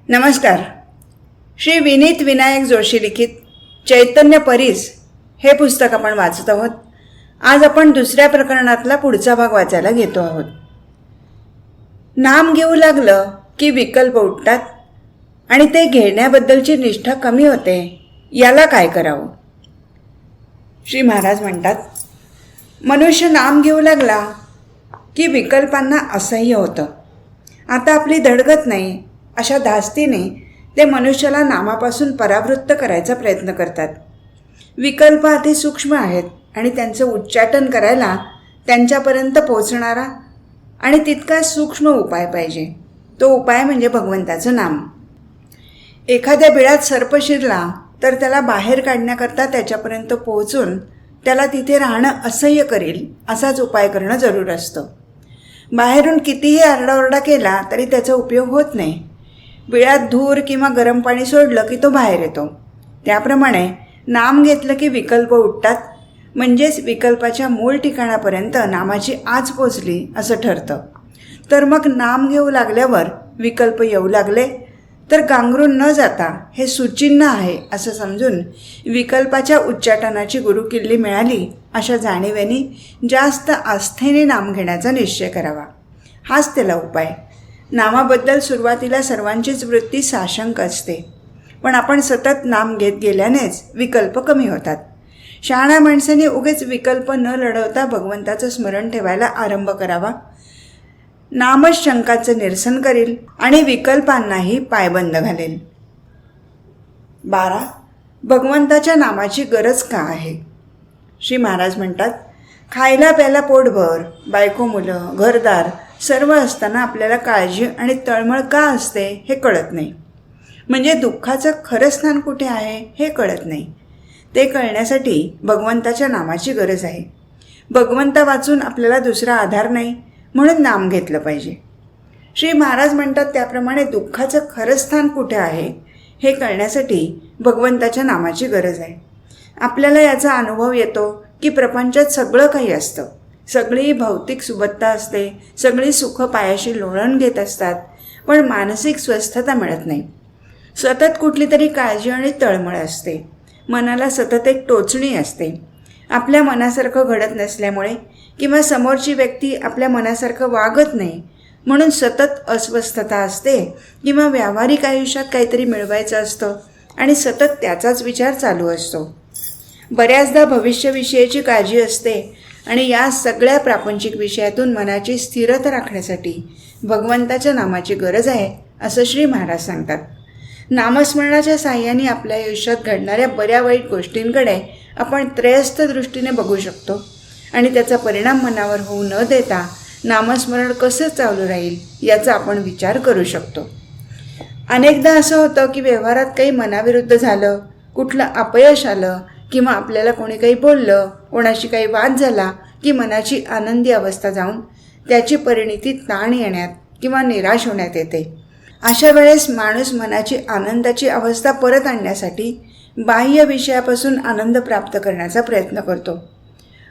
नमस्कार. श्री विनीत विनायक जोशी लिखित चैतन्य परीस हे पुस्तक आपण वाचत आहोत. आज आपण दुसऱ्या प्रकरणातला पुढचा भाग वाचायला घेतो आहोत. नाम घेऊ लागलं की विकल्प उठतात आणि ते घेण्याबद्दलची निष्ठा कमी होते. याला काय करावं? श्री महाराज म्हणतात, मनुष्य नाम घेऊ लागला की विकल्पांना असह्य होतं. आता आपली धडगत नाही अशा धास्तीने ते मनुष्याला नामापासून परावृत्त करायचा प्रयत्न करतात. विकल्प अति सूक्ष्म आहेत आणि त्यांचं उच्चाटन करायला त्यांच्यापर्यंत पोहोचणारा आणि तितका सूक्ष्म उपाय पाहिजे. तो उपाय म्हणजे भगवंताचं नाम. एखाद्या बिळात सर्प शिरला तर त्याला बाहेर काढण्याकरता त्याच्यापर्यंत पोहोचून त्याला तिथे राहणं असह्य करेल असाच उपाय करणं जरूर असतं. बाहेरून कितीही आरडाओरडा केला तरी त्याचा उपयोग होत नाही. बिळात धूर किंवा गरम पाणी सोडलं की तो बाहेर येतो. त्याप्रमाणे नाम घेतलं की विकल्प उठतात, म्हणजेच विकल्पाच्या मूळ ठिकाणापर्यंत नामाची आच पोचली असं ठरतं. तर मग नाम घेऊ लागल्यावर विकल्प येऊ लागले तर गांगरून न जाता हे सुचिन्ह आहे असं समजून विकल्पाच्या उच्चाटनाची गुरुकिल्ली मिळाली अशा जाणीवेनी जास्त आस्थेने नाम घेण्याचा निश्चय करावा. हाच त्याला उपाय. नामाबद्दल सुरुवातीला सर्वांचीच वृत्ती साशंक असते, पण आपण सतत नाम घेत गेल्यानेच विकल्प कमी होतात. शहाण्या माणसाने उगेच विकल्प न लढवता भगवंताचं स्मरण ठेवायला आरंभ करावा. नामच शंकाचं निरसन करील आणि विकल्पांनाही पायबंद घालेल. 12. भगवंताच्या नामाची गरज का आहे? श्री महाराज म्हणतात, खायला प्यायला पोटभर, बायको मुलं, घरदार सर्व असताना आपल्याला काळजी आणि तळमळ का असते हे कळत नाही. म्हणजे दुःखाचं खरं स्थान कुठे आहे हे कळत नाही. ते कळण्यासाठी भगवंताच्या नामाची गरज आहे. भगवंता वाचून आपल्याला दुसरा आधार नाही, म्हणून नाम घेतलं पाहिजे. श्री महाराज म्हणतात त्याप्रमाणे दुःखाचं खरं स्थान कुठे आहे हे कळण्यासाठी भगवंताच्या नामाची गरज आहे. आपल्याला याचा अनुभव येतो की प्रपंचात सगळं काही असतं. सगळी भौतिक सुबत्ता असते, सगळी सुख पायाशी लोळण घेत असतात, पण मानसिक स्वस्थता मिळत नाही. सतत कुठली तरी काळजी आणि तळमळ असते. मनाला सतत एक टोचणी असते. आपल्या मनासारखं घडत नसल्यामुळे किंवा समोरची व्यक्ती आपल्या मनासारखं वागत नाही म्हणून सतत अस्वस्थता असते, किंवा व्यावहारिक आयुष्यात काहीतरी मिळवायचं असतं आणि सतत त्याचाच विचार चालू असतो. बऱ्याचदा भविष्यविषयीची काळजी असते आणि या सगळ्या प्रापंचिक विषयातून मनाची स्थिरता राखण्यासाठी भगवंताच्या नामाची गरज आहे असं श्री महाराज सांगतात. नामस्मरणाच्या साहाय्याने आपल्या आयुष्यात घडणाऱ्या बऱ्या वाईट गोष्टींकडे आपण त्रयस्थ दृष्टीने बघू शकतो आणि त्याचा परिणाम मनावर होऊ न देता नामस्मरण कसं चालू राहील याचा आपण विचार करू शकतो. अनेकदा असं होतं की व्यवहारात काही मनाविरुद्ध झालं, कुठलं अपयश आलं किंवा आपल्याला कोणी काही बोललं, कोणाशी काही वाद झाला की मनाची आनंदी अवस्था जाऊन त्याची परिणिती ताण येण्यात किंवा निराश होण्यात येते. अशा वेळेस माणूस मनाची आनंदाची अवस्था परत आणण्यासाठी बाह्य विषयापासून आनंद प्राप्त करण्याचा प्रयत्न करतो.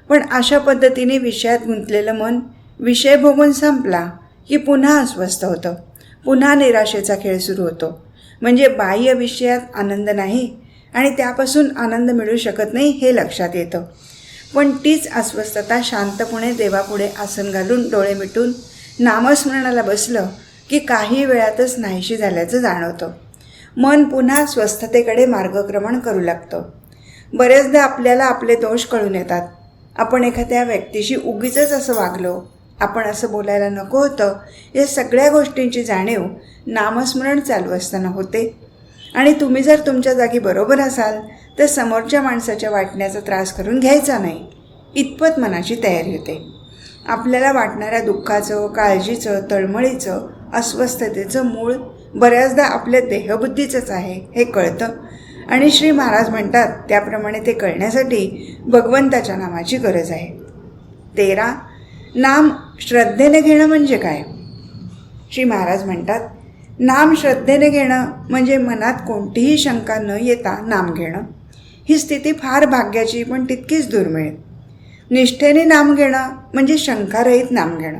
पण अशा पद्धतीने विषयात गुंतलेलं मन विषय भोगून संपला की पुन्हा अस्वस्थ होतं, पुन्हा निराशेचा खेळ सुरू होतो. म्हणजे बाह्य विषयात आनंद नाही आणि त्यापासून आनंद मिळू शकत नाही हे लक्षात येतं. पण तीच अस्वस्थता शांतपणे देवापुढे आसन घालून डोळे मिटून नामस्मरणाला बसलं की काही वेळातच नाहीशी झाल्याचं जाणवतं. मन पुन्हा स्वस्थतेकडे मार्गक्रमण करू लागतं. बरेचदा आपल्याला आपले दोष कळून येतात. आपण एखाद्या व्यक्तीशी उगीचच असं वागलो, आपण असं बोलायला नको होतं, या सगळ्या गोष्टींची जाणीव नामस्मरण चालू असताना होते. आणि तुम्ही जर तुमच्या जागी बरोबर असाल तर समोरच्या माणसाच्या वाटण्याचा त्रास करून घ्यायचा नाही इतपत मनाची तयारी होते. आपल्याला वाटणाऱ्या दुःखाचं, काळजीचं, तळमळीचं, अस्वस्थतेचं मूळ बऱ्याचदा आपल्या देहबुद्धीचंच आहे हे कळतं आणि श्री महाराज म्हणतात त्याप्रमाणे ते कळण्यासाठी भगवंताच्या नामाची गरज आहे. 13. नाम श्रद्धेने घेणं म्हणजे काय? श्री महाराज म्हणतात, नाम श्रद्धेने घेणं म्हणजे मनात कोणतीही शंका न येता नाम घेणं. ही स्थिती फार भाग्याची पण तितकीच दुर्मिळ. निष्ठेने नाम घेणं म्हणजे शंकारहित नाम घेणं.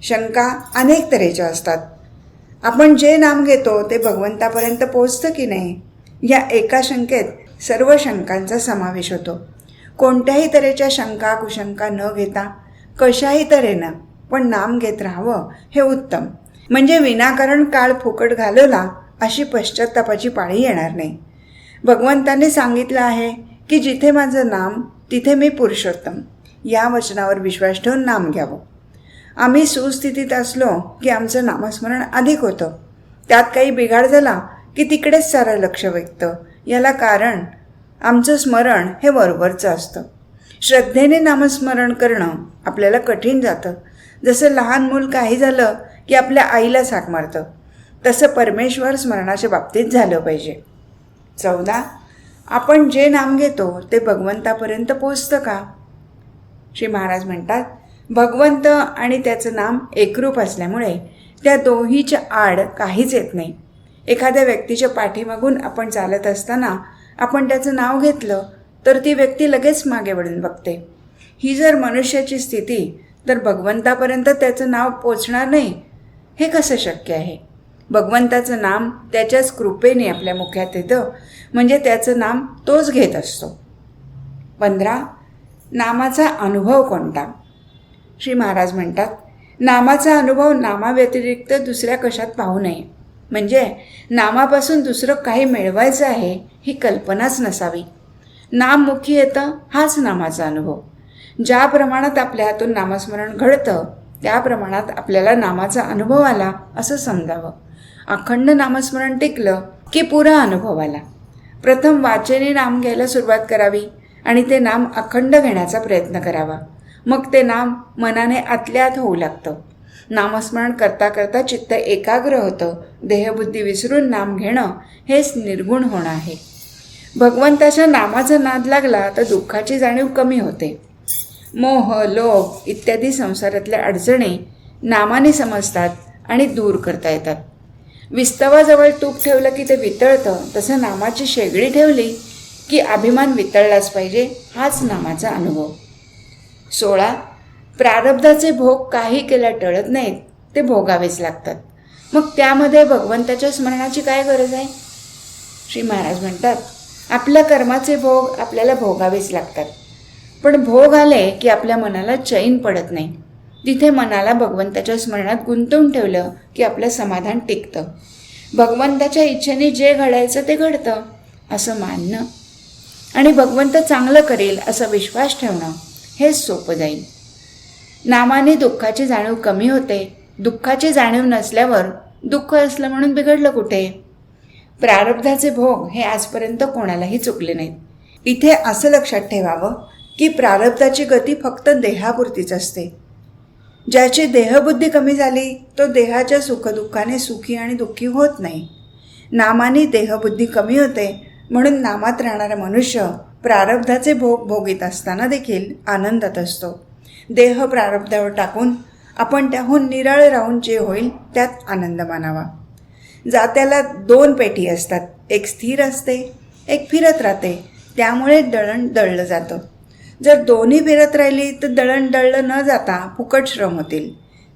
शंका अनेक तऱ्हेच्या असतात. आपण जे नाम घेतो ते भगवंतापर्यंत पोचतं की नाही, या एका शंकेत सर्व शंकांचा समावेश होतो. कोणत्याही तऱ्हेच्या शंका कुशंका न घेता कशाही तऱ्हेनं पण नाम घेत राहावं हे उत्तम. म्हणजे विनाकारण काळ फुकट घालवला अशी पश्चात्तापाची पाळी येणार नाही. भगवंतांनी सांगितलं आहे की जिथे माझं नाम तिथे मी पुरुषोत्तम, या वचनावर विश्वास ठेवून नाम घ्यावं. आम्ही सुस्थितीत असलो की आमचं नामस्मरण अधिक होतं. त्यात काही बिघाड झाला की तिकडेच सारं लक्ष व्यक्त. याला कारण आमचं स्मरण हे वरवरचं असतं. श्रद्धेने नामस्मरण करणं आपल्याला कठीण जातं. जसं लहान मूल काही झालं की आपल्या आईला हाक मारतं, तसं परमेश्वर स्मरणाच्या बाबतीत झालं पाहिजे. 14. आपण जे नाम घेतो ते भगवंतापर्यंत पोचतं का? श्री महाराज म्हणतात, भगवंत आणि त्याचं नाम एकरूप असल्यामुळे त्या दोहीच्या आड काहीच येत नाही. एखाद्या व्यक्तीच्या पाठीमागून आपण चालत असताना आपण त्याचं नाव घेतलं तर ती व्यक्ती लगेच मागे वळून बघते. ही जर मनुष्याची स्थिती, तर भगवंतापर्यंत त्याचं नाव पोचणार नाही हे कसं शक्य आहे? भगवंताचं नाम त्याच्याच कृपेने आपल्या मुखात येतं, म्हणजे त्याचं नाम तोच घेत असतो. 15. नामाचा अनुभव कोणता? श्री महाराज म्हणतात, नामाचा अनुभव नामाव्यतिरिक्त दुसऱ्या कशात पाहू नये. म्हणजे नामापासून दुसरं काही मिळवायचं आहे ही कल्पनाच नसावी. नाम मुखी येतं हाच नामाचा अनुभव. ज्या प्रमाणात आपल्या हातून नामस्मरण घडतं त्या प्रमाणात आपल्याला नामाचा अनुभव आला असं समजावं. अखंड नामस्मरण टिकलं की पुरा अनुभव आला. प्रथम वाचेने नाम घ्यायला सुरुवात करावी आणि ते नाम अखंड घेण्याचा प्रयत्न करावा. मग ते नाम मनाने आतल्यात होऊ लागतं. नामस्मरण करता करता चित्त एकाग्र होतं. देहबुद्धी विसरून नाम घेणं हेच निर्गुण होणं आहे. भगवंताच्या नामाचा नाद लागला तर दुःखाची जाणीव कमी होते. मोह लोभ इत्यादी संसारातल्या अडचणी नामाने समजतात आणि दूर करता येतात. विस्तवाजवळ तूप ठेवलं की ते वितळतं, तसं नामाची शेगडी ठेवली की अभिमान वितळलाच पाहिजे, हाच नामाचा अनुभव. 16. प्रारब्धाचे भोग काही केल्या टळत नाहीत, ते भोगावेच लागतात. मग त्यामध्ये भगवंताच्या स्मरणाची काय गरज आहे? श्री महाराज म्हणतात, आपल्या कर्माचे भोग आपल्याला भोगावेच लागतात. पण भोग आले की आपल्या मनाला चैन पडत नाही. तिथे मनाला भगवंताच्या स्मरणात गुंतवून ठेवलं की आपलं समाधान टिकतं. भगवंताच्या इच्छेने जे घडायचं ते घडतं असं मानणं आणि भगवंत चांगलं करेल असा विश्वास ठेवणं हेच सोपं जाईल. नामाने दुःखाची जाणीव कमी होते. दुःखाची जाणीव नसल्यावर दुःख असलं म्हणून बिघडलं कुठे? प्रारब्धाचे भोग हे आजपर्यंत कोणालाही चुकले नाहीत. इथे असं लक्षात ठेवावं की प्रारब्धाची गती फक्त देहापुरतीच असते. ज्याची देहबुद्धी कमी झाली तो देहाच्या सुखदुःखाने सुखी आणि दुःखी होत नाही. नामाने देहबुद्धी कमी होते, म्हणून नामात राहणारा मनुष्य प्रारब्धाचे भोग भोगीत असताना देखील आनंदात असतो. देह प्रारब्धावर टाकून आपण त्याहून निराळ राहून जे होईल त्यात आनंद मानावा. जात्याला 2 पेटी असतात, एक स्थिर असते, एक फिरत राहते. त्यामुळे दळण दळलं जातं. जर दोन्ही फिरत राहिली तर दळण दळलं न जाता फुकट श्रम होतील.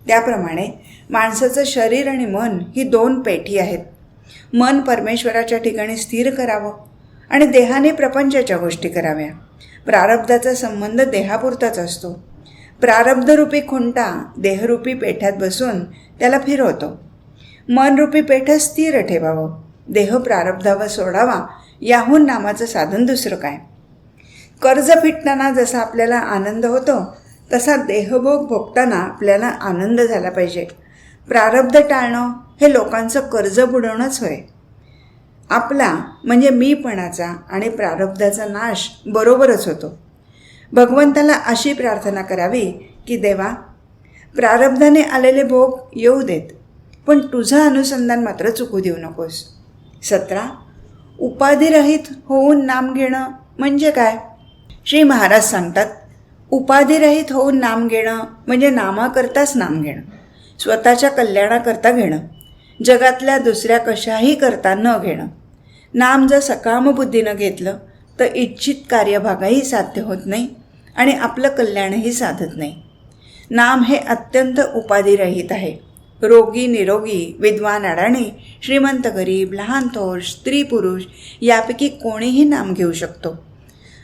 त्याप्रमाणे माणसाचं शरीर आणि मन ही 2 पेटी आहेत. मन परमेश्वराच्या ठिकाणी स्थिर करावं आणि देहाने प्रपंचाच्या गोष्टी कराव्या. प्रारब्धाचा संबंध देहापुरताच असतो. प्रारब्धरूपी खुंटा देहरूपी पेठ्यात बसून त्याला फिरवतो. मनरूपी पेठं स्थिर ठेवावं. देह प्रारब्धावर सोडावा. याहून नामाचं साधन दुसरं काय? कर्ज फिटताना जसा आपल्याला आनंद होतो तसा देहभोग भोगताना आपल्याला आनंद झाला पाहिजे. प्रारब्ध टाळणं हे लोकांचं कर्ज बुडवणंच होय. आपला म्हणजे मीपणाचा आणि प्रारब्धाचा नाश बरोबरच होतो. भगवंताला अशी प्रार्थना करावी की देवा, प्रारब्धाने आलेले भोग येऊ देत, पण तुझं अनुसंधान मात्र चुकू देऊ नकोस. 17. उपाधिरहित होऊन नाम घेणं म्हणजे काय? श्री महाराज सांगतात, उपाधिरहित होऊन नाम घेणं म्हणजे नामाकरताच नाम घेणं, स्वतःच्या कल्याणाकरता घेणं, जगातल्या दुसऱ्या कशाही करता न घेणं. नाम जर सकाम बुद्धीनं घेतलं तर इच्छित कार्यभागही साध्य होत नाही आणि आपलं कल्याणही साधत नाही. नाम हे अत्यंत उपाधिरहित आहे. रोगी निरोगी, विद्वान अडाणी, श्रीमंत गरीब, लहान थोर, स्त्री पुरुष यापैकी कोणीही नाम घेऊ शकतो.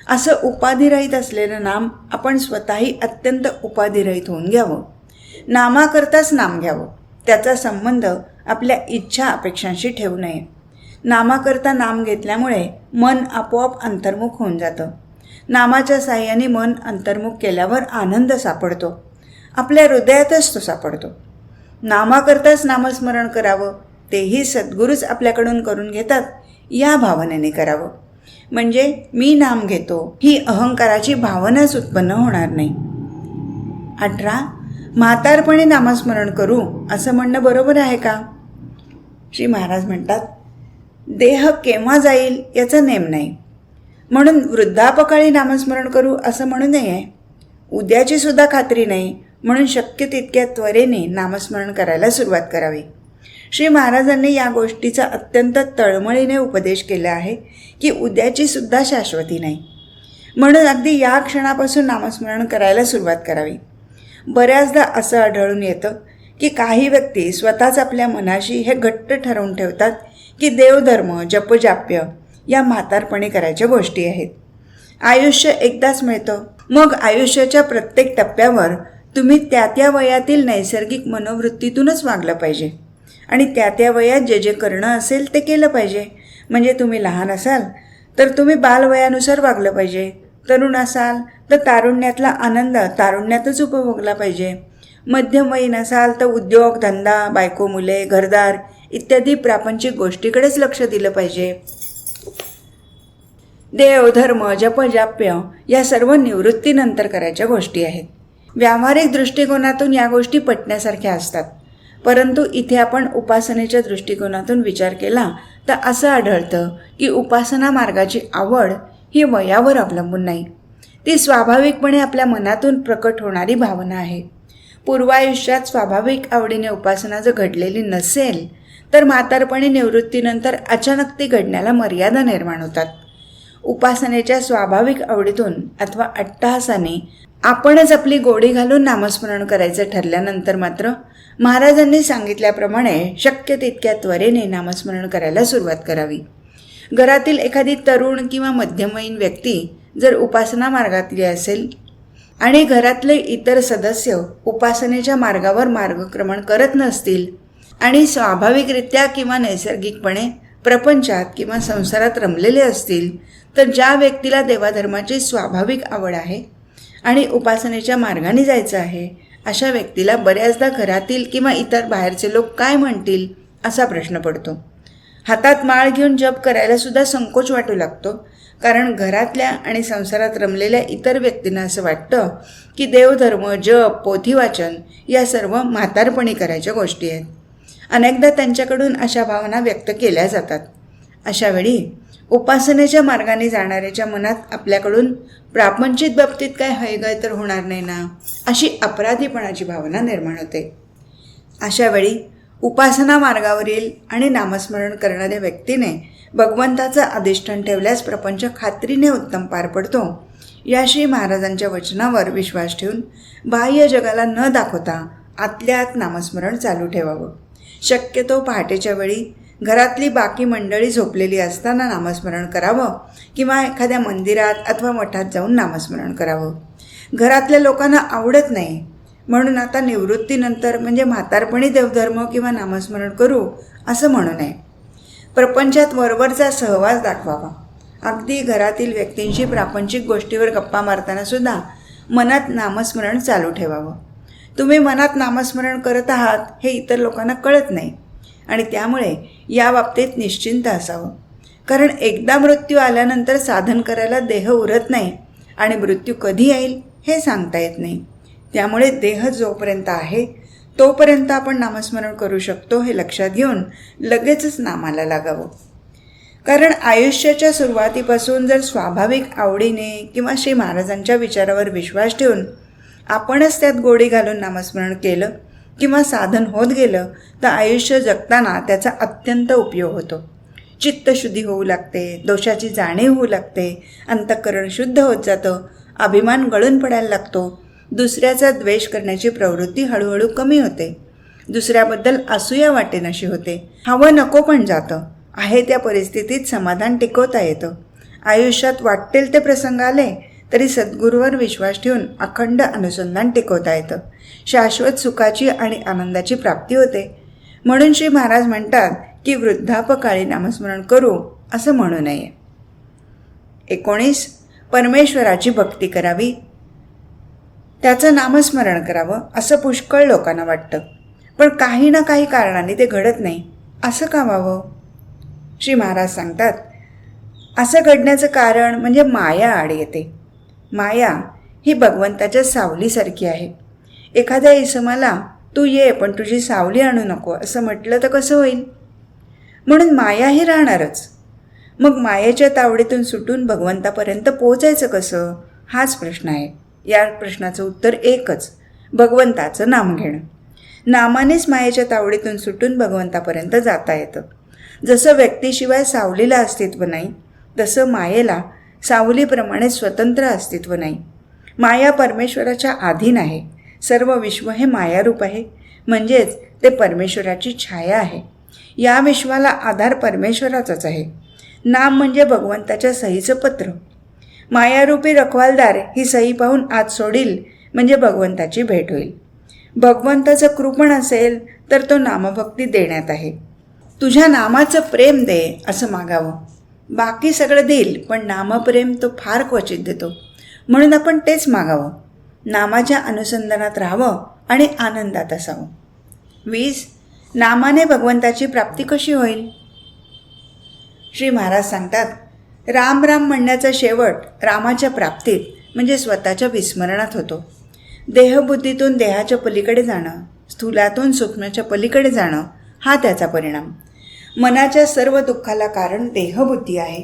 असं उपाधिरहित असलेलं नाम आपण स्वतःही अत्यंत उपाधिरहित होऊन घ्यावं. नामाकरताच नाम घ्यावं. त्याचा संबंध आपल्या इच्छा अपेक्षांशी ठेवू नये. नामाकरता नाम घेतल्यामुळे मन आपोआप अंतर्मुख होऊन जातं. नामाच्या साह्याने मन अंतर्मुख केल्यावर आनंद सापडतो. आपल्या हृदयातच तो सापडतो. नामाकरताच नामस्मरण करावं, तेही सद्गुरूच आपल्याकडून करून घेतात या भावनेने करावं. म्हणजे मी नाम घेतो ही अहंकाराची भावनाच उत्पन्न होणार नाही. 18. म्हातारपणी नामस्मरण करू असं म्हणणं बरोबर आहे का? श्री महाराज म्हणतात, देह केव्हा जाईल याचा नेम नाही, म्हणून वृद्धापकाळी नामस्मरण करू असं म्हणू नये. उद्याची सुद्धा खात्री नाही, म्हणून शक्य तितक्या त्वरेने नामस्मरण करायला सुरुवात करावी. श्री महाराजांनी या गोष्टीचा अत्यंत तळमळीने उपदेश केला आहे की उद्याची सुद्धा शाश्वती नाही, म्हणून अगदी या क्षणापासून नामस्मरण करायला सुरुवात करावी. बऱ्याचदा असं आढळून येतं की काही व्यक्ती स्वतःच आपल्या मनाशी हे घट्ट ठरवून ठेवतात की देवधर्म, जपजाप्य या म्हातारपणी करायच्या गोष्टी आहेत. आयुष्य एकदाच मिळतं, मग आयुष्याच्या प्रत्येक टप्प्यावर तुम्ही त्या त्या वयातील नैसर्गिक मनोवृत्तीतूनच वागलं पाहिजे आणि त्या त्या वयात जे जे करणं असेल ते केलं पाहिजे. म्हणजे तुम्ही लहान असाल तर तुम्ही बालवयानुसार वागलं पाहिजे. तरुण असाल तर तारुण्यातला आनंद तारुण्यातच उपभोगला पाहिजे. मध्यमवयीन असाल तर उद्योग, धंदा, बायको, मुले, घरदार इत्यादी प्रापंचिक गोष्टीकडेच लक्ष दिलं पाहिजे. देव, धर्म, जपजाप्य या सर्व निवृत्तीनंतर करायच्या गोष्टी आहेत. व्यावहारिक दृष्टिकोनातून या गोष्टी पटण्यासारख्या असतात, परंतु इथे आपण उपासनेच्या दृष्टिकोनातून विचार केला तर असं आढळतं की उपासना मार्गाची आवड ही वयावर अवलंबून नाही. ती स्वाभाविकपणे आपल्या मनातून प्रकट होणारी भावना आहे. पूर्वायुष्यात स्वाभाविक आवडीने उपासना जर घडलेली नसेल तर म्हातारपणी निवृत्तीनंतर अचानक ती घडण्याला मर्यादा निर्माण होतात. उपासनेच्या स्वाभाविक आवडीतून अथवा अट्टहासाने आपणच आपली गोडी घालून नामस्मरण करायचं ठरल्यानंतर मात्र महाराजांनी सांगितल्याप्रमाणे शक्य तितक्या त्वरेने नामस्मरण करायला सुरुवात करावी. घरातील एखादी तरुण किंवा मध्यमवयीन व्यक्ती जर उपासना मार्गातली असेल आणि घरातले इतर सदस्य उपासनेच्या मार्गावर मार्गक्रमण करत नसतील आणि स्वाभाविकरित्या किंवा नैसर्गिकपणे प्रपंचात किंवा संसारात रमलेले असतील, तर ज्या व्यक्तीला देवाधर्माची स्वाभाविक आवड आहे आणि उपासनेच्या मार्गाने जायचं आहे अशा व्यक्तीला बऱ्याचदा घरातील किंवा इतर बाहेरचे लोक काय म्हणतील असा प्रश्न पडतो. हातात माळ घेऊन जप करायला सुद्धा संकोच वाटू लागतो, कारण घरातल्या आणि संसारात रमलेल्या इतर व्यक्तींना असं वाटतं की देवधर्म, जप, पोथीवाचन या सर्व म्हातारपणी करायच्या गोष्टी आहेत. अनेकदा त्यांच्याकडून अशा भावना व्यक्त केल्या जातात. अशावेळी उपासनेच्या मार्गाने जाणाऱ्याच्या मनात आपल्याकडून प्रापंचिक बाबतीत काय हयगय तर होणार नाही ना, अशी अपराधीपणाची भावना निर्माण होते. अशावेळी उपासना मार्गावरील आणि नामस्मरण करणाऱ्या व्यक्तीने भगवंताचं अधिष्ठान ठेवल्यास प्रपंच खात्रीने उत्तम पार पडतो. या श्री महाराजांच्या वचनावर विश्वास ठेवून बाह्य जगाला न दाखवता आतल्या आत नामस्मरण चालू ठेवावं. शक्यतो पहाटेच्या वेळी घरातली बाकी मंडळी झोपलेली असताना नामस्मरण करावं किंवा एखाद्या मंदिरात अथवा मठात जाऊन नामस्मरण करावं. घरातल्या लोकांना आवडत नाही, म्हणून आता निवृत्तीनंतर म्हणजे म्हातारपणी देवधर्म किंवा नामस्मरण करू असं म्हणू नये. प्रपंचात वरवरचा सहवास दाखवावा. अगदी घरातील व्यक्तींशी प्रापंचिक गोष्टीवर गप्पा मारताना सुद्धा मनात नामस्मरण चालू ठेवावं. तुम्ही मनात नामस्मरण करत आहात हे इतर लोकांना कळत नाही आणि त्यामुळे या बाबतीत निश्चिंत असावं, कारण एकदा मृत्यू आल्यानंतर साधन करायला देह उरत नाही आणि मृत्यू कधी येईल हे सांगता येत नाही. त्यामुळे देह जोपर्यंत आहे तोपर्यंत आपण नामस्मरण करू शकतो हे लक्षात घेऊन लगेचच नामाला लागावं. कारण आयुष्याच्या सुरुवातीपासून जर स्वाभाविक आवडीने किंवा श्री महाराजांच्या विचारावर विश्वास ठेवून आपणच त्यात गोडी घालून नामस्मरण केलं किंवा साधन होत गेलं तर आयुष्य जगताना त्याचा अत्यंत उपयोग होतो. चित्तशुद्धी होऊ लागते, दोषाची जाणीव होऊ लागते, अंतःकरण शुद्ध होत जातं, अभिमान गळून पडायला लागतो, दुसऱ्याचा द्वेष करण्याची प्रवृत्ती हळूहळू कमी होते. दुसऱ्याबद्दल असूया वाटेनाशी होते. हवं नको पण जातं. आहे त्या परिस्थितीत समाधान टिकवता येतं. आयुष्यात वाटेल ते प्रसंग आले तरी सद्गुरूवर विश्वास ठेवून अखंड अनुसंधान टिकवता येतं. शाश्वत सुखाची आणि आनंदाची प्राप्ती होते. म्हणून श्री महाराज म्हणतात की वृद्धापकाळी नामस्मरण करू असं म्हणू नये. 19. परमेश्वराची भक्ती करावी, त्याचं नामस्मरण करावं असं पुष्कळ लोकांना वाटतं. पण काही ना काही कारणाने ते घडत नाही. असं का व्हावं? श्री महाराज सांगतात, असं घडण्याचं कारण म्हणजे माया आड येते. माया ही भगवंताच्या सावलीसारखी आहे. एखाद्या इसमाला तू ये पण तुझी सावली आणू नको असं म्हटलं तर कसं होईल? म्हणून माया ही राहणारच. मग मायेच्या तावडीतून सुटून भगवंतापर्यंत पोहोचायचं कसं, हाच प्रश्न आहे. या प्रश्नाचं उत्तर एकच, भगवंताचं नाम घेणं. नामानेच मायेच्या तावडीतून सुटून भगवंतापर्यंत जाता येतं. जसं व्यक्तीशिवाय सावलीला अस्तित्व नाही, तसं मायेला सावलीप्रमाणे स्वतंत्र अस्तित्व नाही. माया परमेश्वराच्या अधीन आहे. सर्व विश्व हे मायारूप आहे, म्हणजेच ते परमेश्वराची छाया आहे. या विश्वाला आधार परमेश्वराचाच आहे. नाम म्हणजे भगवंताच्या सहीचं पत्र. मायारूपी रखवालदार ही सही पाहून आत सोडील म्हणजे भगवंताची भेट होईल. भगवंताचं कृपण असेल तर तो नामभक्ती देण्यात आहे. तुझ्या नामाचं प्रेम दे असं मागावं. बाकी सगळं देईल, पण नामप्रेम तो फार क्वचित देतो. म्हणून आपण तेच मागावं. नामाच्या अनुसंधानात राहावं आणि आनंदात असावं. 20. नामाने भगवंताची प्राप्ती कशी होईल? श्री महाराज सांगतात, राम राम म्हणण्याचा शेवट रामाच्या प्राप्तीत म्हणजे स्वतःच्या विस्मरणात होतो. देहबुद्धीतून देहाच्या पलीकडे जाणं, स्थूलातून सूक्ष्माच्या पलीकडे जाणं हा त्याचा परिणाम. मनाच्या सर्व दुःखाला कारण देहबुद्धी आहे.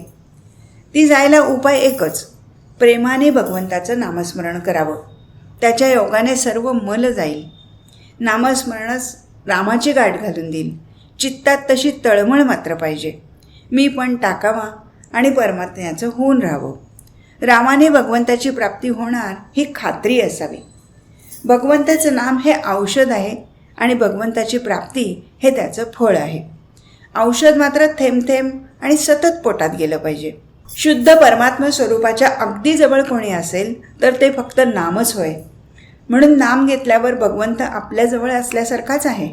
ती जायला उपाय एकच, प्रेमाने भगवंताचं नामस्मरण करावं. त्याच्या योगाने सर्व मल जाईल. नामस्मरणच रामाची गाठ घालून देईल. चित्तात तशी तळमळ मात्र पाहिजे. मी पण टाकावा आणि परमात्म्याचं होऊन राहावं. रामाने भगवंताची प्राप्ती होणार ही खात्री असावी. भगवंताचं नाम हे औषध आहे आणि भगवंताची प्राप्ती हे त्याचं फळ आहे. औषध मात्र थेंब थेंब आणि सतत पोटात गेलं पाहिजे. शुद्ध परमात्मा स्वरूपाच्या अगदी जवळ कोणी असेल तर ते फक्त नामच होय. म्हणून नाम घेतल्यावर भगवंत आपल्याजवळ असल्यासारखाच आहे.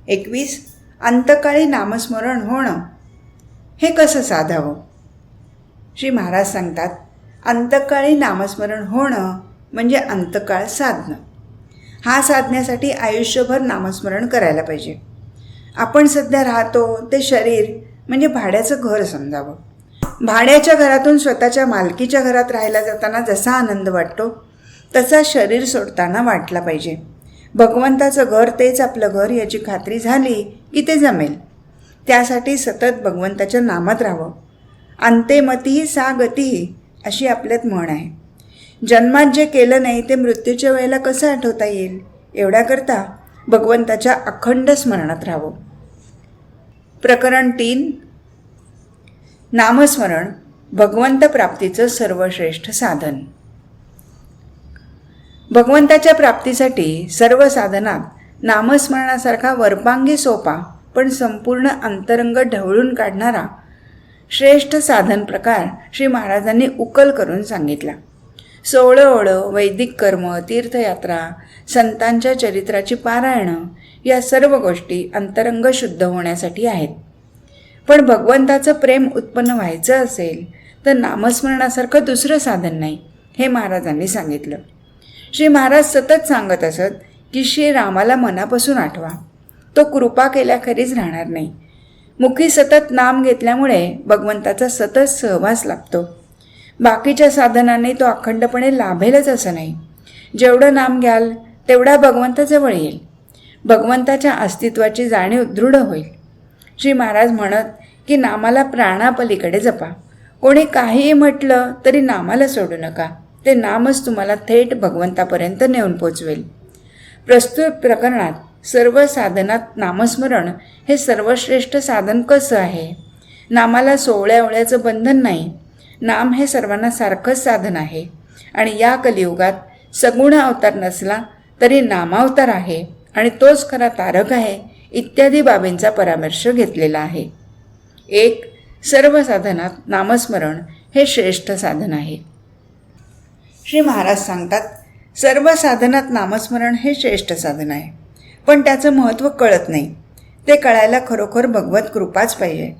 21. अंतकाळी नामस्मरण होणं हे कसं साधावं? श्री महाराज सांगतात, अंतकाळी नामस्मरण होणं म्हणजे अंतकाळ साधणं. हा साधण्यासाठी आयुष्यभर नामस्मरण करायला पाहिजे. आपण सध्या राहतो ते शरीर म्हणजे भाड्याचं घर समजावं. भाड्याच्या घरातून स्वतःच्या मालकीच्या घरात राहायला जाताना जसा आनंद वाटतो तसा शरीर सोडताना वाटला पाहिजे. भगवंताचं घर तेच आपलं घर याची खात्री झाली की ते जमेल. त्यासाठी सतत भगवंताच्या नामात राहावं. अंते मतीही सा गतीही अशी आपल्यात म्हण आहे. जन्मात जे केलं नाही ते मृत्यूच्या वेळेला कसं आठवता येईल? एवढ्याकरता भगवंताच्या अखंड स्मरणात राहावं. प्रकरण 3. नामस्मरण भगवंत प्राप्तीचं सर्वश्रेष्ठ साधन. भगवंताच्या प्राप्तीसाठी सर्व साधनात नामस्मरणासारखा वरपांगी सोपा पण संपूर्ण अंतरंग ढवळून काढणारा श्रेष्ठ साधन प्रकार श्री महाराजांनी उकल करून सांगितला. 16 ओळं, वैदिक कर्म, तीर्थयात्रा, संतांच्या चरित्राची पारायणं या सर्व गोष्टी अंतरंग शुद्ध होण्यासाठी आहेत. पण भगवंताचं प्रेम उत्पन्न व्हायचं असेल तर नामस्मरणासारखं दुसरं साधन नाही हे महाराजांनी सांगितलं. श्री महाराज सतत सांगत असत की श्रीरामाला मनापासून आठवा. तो कृपा केल्याखेरीज राहणार नाही. मुखी सतत नाम घेतल्यामुळे भगवंताचा सतत सहवास लाभतो. बाकीच्या साधनांनी तो अखंडपणे लाभेलच असं नाही. जेवढं नाम घ्याल तेवढा भगवंताजवळ येईल. भगवंताच्या अस्तित्वाची जाणीव दृढ होईल. श्री महाराज म्हणत की नामाला प्राणापलीकडे जपा. कोणी काहीही म्हटलं तरी नामाला सोडू नका. ते नामच तुम्हाला थेट भगवंतापर्यंत नेऊन पोचवेल. प्रस्तुत प्रकरणात सर्व साधनात नामस्मरण हे सर्वश्रेष्ठ साधन कसं आहे? नामाला 16 ओळ्याचं बंधन नाही. नाम हे सर्वांना सारखंच साधन आहे आणि या कलियुगात सगुण अवतार नसला तरी नामावतार आहे आणि तोच खरा तारक आहे इत्यादी बाबींचा परामर्श घेतलेला आहे. 1. सर्व साधनात नामस्मरण हे श्रेष्ठ साधन आहे. श्री महाराज सांगतात, सर्व साधनात नामस्मरण हे श्रेष्ठ साधन आहे, पण त्याचं महत्त्व कळत नाही. ते कळायला खरोखर भगवत कृपाच पाहिजे.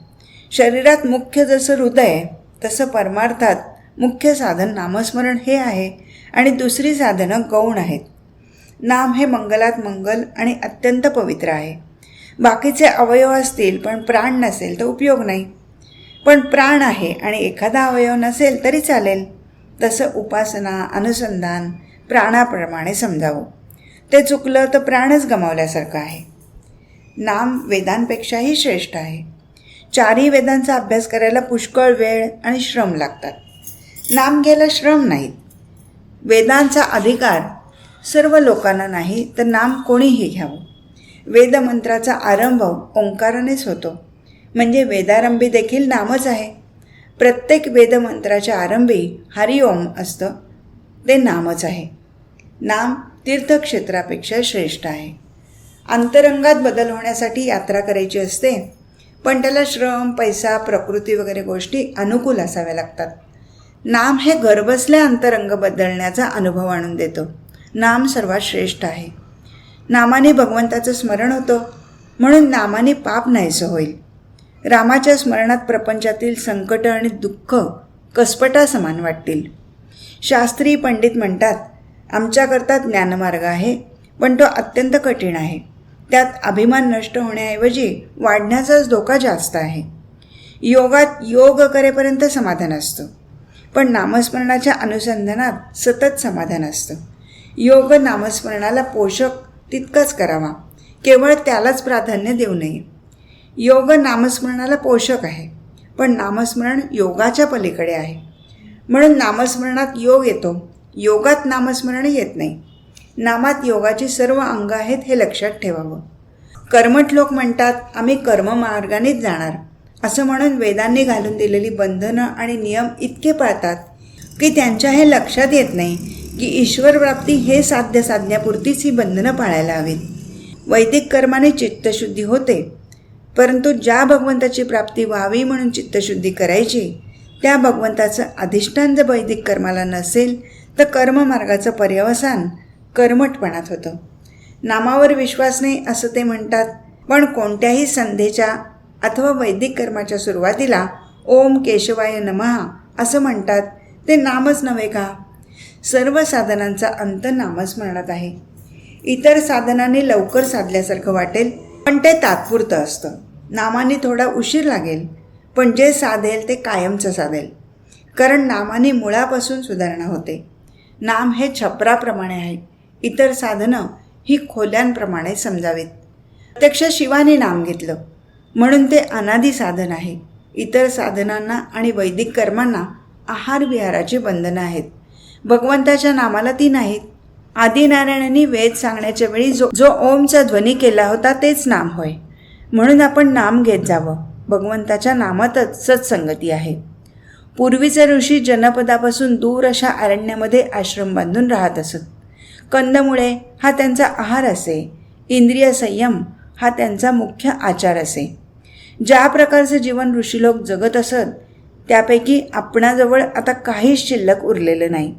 शरीरात मुख्य जसं हृदय तसं परमार्थात मुख्य साधन नामस्मरण हे आहे आणि दुसरी साधनं गौण आहेत. नाम हे मंगलात मंगल आणि अत्यंत पवित्र आहे. बाकीचे अवयव असतील पण प्राण नसेल तर उपयोग नाही. पण प्राण आहे आणि एखादा अवयव नसेल तरी चालेल. तसं उपासना अनुसंधान प्राणाप्रमाणे समजावं. ते चुकलं तर प्राणच गमावल्यासारखं आहे. नाम वेदांपेक्षाही श्रेष्ठ आहे. 4ही वेदांचा अभ्यास करायला पुष्कळ वेळ आणि श्रम लागतात. नाम घ्यायला श्रम नाहीत. वेदांचा अधिकार सर्व लोकांना नाही तर नाम कोणीही घ्यावं. वेदमंत्राचा आरंभ ओंकारानेच होतो, म्हणजे वेदारंभी देखील नामच आहे. प्रत्येक वेदमंत्राच्या आरंभी हरिओम असतं, ते नामच आहे. नाम तीर्थक्षेत्रापेक्षा श्रेष्ठ आहे. अंतरंगात बदल होण्यासाठी यात्रा करायची असते, पण त्याला श्रम पैसा प्रकृती वगैरे गोष्टी अनुकूल असाव्या लागतात. नाम हे घरबसल्या अंतरंग बदलण्याचा अनुभव आणून देतो. नाम सर्वात श्रेष्ठ आहे. नामाने भगवंताचं स्मरण होतं, म्हणून नामाने पाप नाहीसं होईल. रामाच्या स्मरणात प्रपंचातील संकट आणि दुःख कसपटासमान वाटतील. शास्त्री पंडित म्हणतात, आमच्याकरता ज्ञानमार्ग आहे, पण तो अत्यंत कठीण आहे. त्यात अभिमान नष्ट होण्याऐवजी वाढण्याचाच धोका जास्त आहे. योगात योग करेपर्यंत समाधान असतं, पण नामस्मरणाच्या अनुसंधानात सतत समाधान असतं. योग नामस्मरणाला पोषक तितकाच करावा, केवळ त्यालाच प्राधान्य देऊ नये. योग नामस्मरणाला पोषक आहे, पण नामस्मरण योगाच्या पलीकडे आहे. म्हणून नामस्मरणात योग येतो, योगात नामस्मरण येत नाही. नामात योगाची सर्व अंग आहेत हे लक्षात ठेवावं. कर्मठ लोक म्हणतात, आम्ही कर्ममार्गानेच जाणार, असं म्हणून वेदांनी घालून दिलेली बंधनं आणि नियम इतके पाळतात की त्यांच्या हे लक्षात येत नाही की ईश्वरप्राप्ती हे साधण्यापुरतीच ही बंधनं पाळायला हवीत. वैदिक कर्माने चित्तशुद्धी होते, परंतु ज्या भगवंताची प्राप्ती व्हावी म्हणून चित्तशुद्धी करायची, त्या भगवंताचं अधिष्ठान जर वैदिक कर्माला नसेल तर कर्ममार्गाचं पर्यवसान कर्मठपणात होतं. नामावर विश्वास नाही असं ते म्हणतात, पण कोणत्याही संध्येच्या अथवा वैदिक कर्माच्या सुरुवातीला ओम केशवाय नमः असं म्हणतात. ते नामच नव्हे का? सर्व साधनांचा अंत नामस्मरणात आहे. इतर साधनांनी लवकर साधल्यासारखं वाटेल, पण ते तात्पुरतं असतं. नामाने थोडा उशीर लागेल, पण जे साधेल ते कायमचं साधेल, कारण नामाने मुळापासून सुधारणा होते. नाम हे छपराप्रमाणे आहे, इतर साधनं ही खोल्यांप्रमाणे समजावीत. प्रत्यक्ष शिवाने नाम घेतलं म्हणून ते अनादी साधन आहे. इतर साधनांना आणि वैदिक कर्मांना आहार विहाराची बंधनं आहेत, भगवंताच्या नामाला ती नाहीत. आदिनारायणांनी वेद सांगण्याच्या वेळी जो ओमचा ध्वनी केला होता तेच नाम होय. म्हणून आपण नाम घेत जावं. भगवंताच्या नामातच सत्संगती आहे. पूर्वीचे ऋषी जनपदापासून दूर अशा अरण्यामध्ये आश्रम बांधून राहत असत. कंदमुळे हा त्यांचा आहार असे, इंद्रिय संयम हा त्यांचा मुख्य आचार असे. ज्या प्रकारचे जीवन ऋषीलोक जगत असत त्यापैकी आपणाजवळ आता काहीच शिल्लक उरलेलं नाही.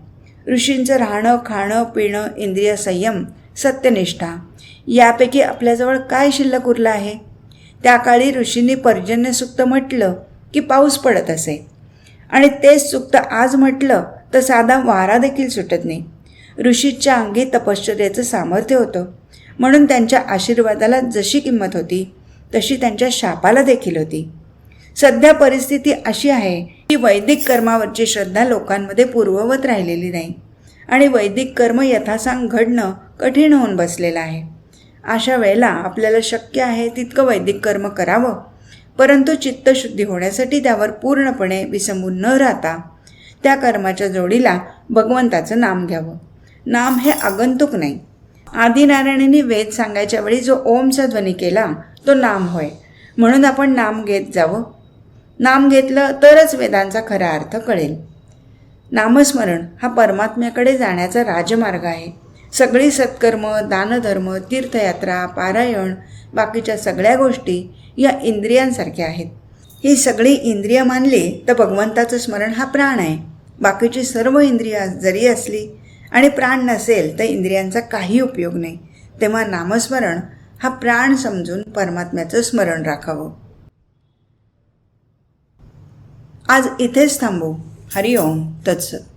ऋषींचं राहणं खाणं पिणं इंद्रिय संयम सत्यनिष्ठा यापैकी आपल्याजवळ काय शिल्लक उरलं आहे? त्या काळी ऋषींनी पर्जन्य सूक्त म्हटलं की पाऊस पडत असे, आणि तेच सूक्त आज म्हटलं तर साधा वारा देखील सुटत नाही. ऋषीच्या अंगी तपश्चर्याचं सामर्थ्य होतं, म्हणून त्यांच्या आशीर्वादाला जशी किंमत होती तशी त्यांच्या शापाला देखील होती. सध्या परिस्थिती अशी आहे की वैदिक कर्मावरची श्रद्धा लोकांमध्ये पूर्ववत राहिलेली नाही आणि वैदिक कर्म यथासांग घडणं कठीण होऊन बसलेलं आहे. अशा वेळेला आपल्याला शक्य आहे तितकं वैदिक कर्म करावं, परंतु चित्तशुद्धी होण्यासाठी त्यावर पूर्णपणे विसंबून न राहता त्या कर्माच्या जोडीला भगवंताचं नाम घ्यावं. नाम हे आगंतुक नाही. आदिनारायणांनी वेद सांगायच्या वेळी जो ओमचा ध्वनी केला तो नाम होय. म्हणून आपण नाम घेत जावं. नाम घेतलं तरच वेदांचा खरा अर्थ कळेल. नामस्मरण हा परमात्म्याकडे जाण्याचा राजमार्ग आहे. सगळी सत्कर्म, दानधर्म, तीर्थयात्रा, पारायण, बाकीच्या सगळ्या गोष्टी या इंद्रियांसारख्या आहेत. ही सगळी इंद्रिय मानली तर भगवंताचं स्मरण हा प्राण आहे. बाकीची सर्व इंद्रिया जरी असली आणि प्राण नसेल तर इंद्रियांचा काही उपयोग नाही. तेव्हा नामस्मरण हा प्राण समजून परमात्म्याचं स्मरण राखावं. आज इथेच थांबू. हरिओम तत्सत.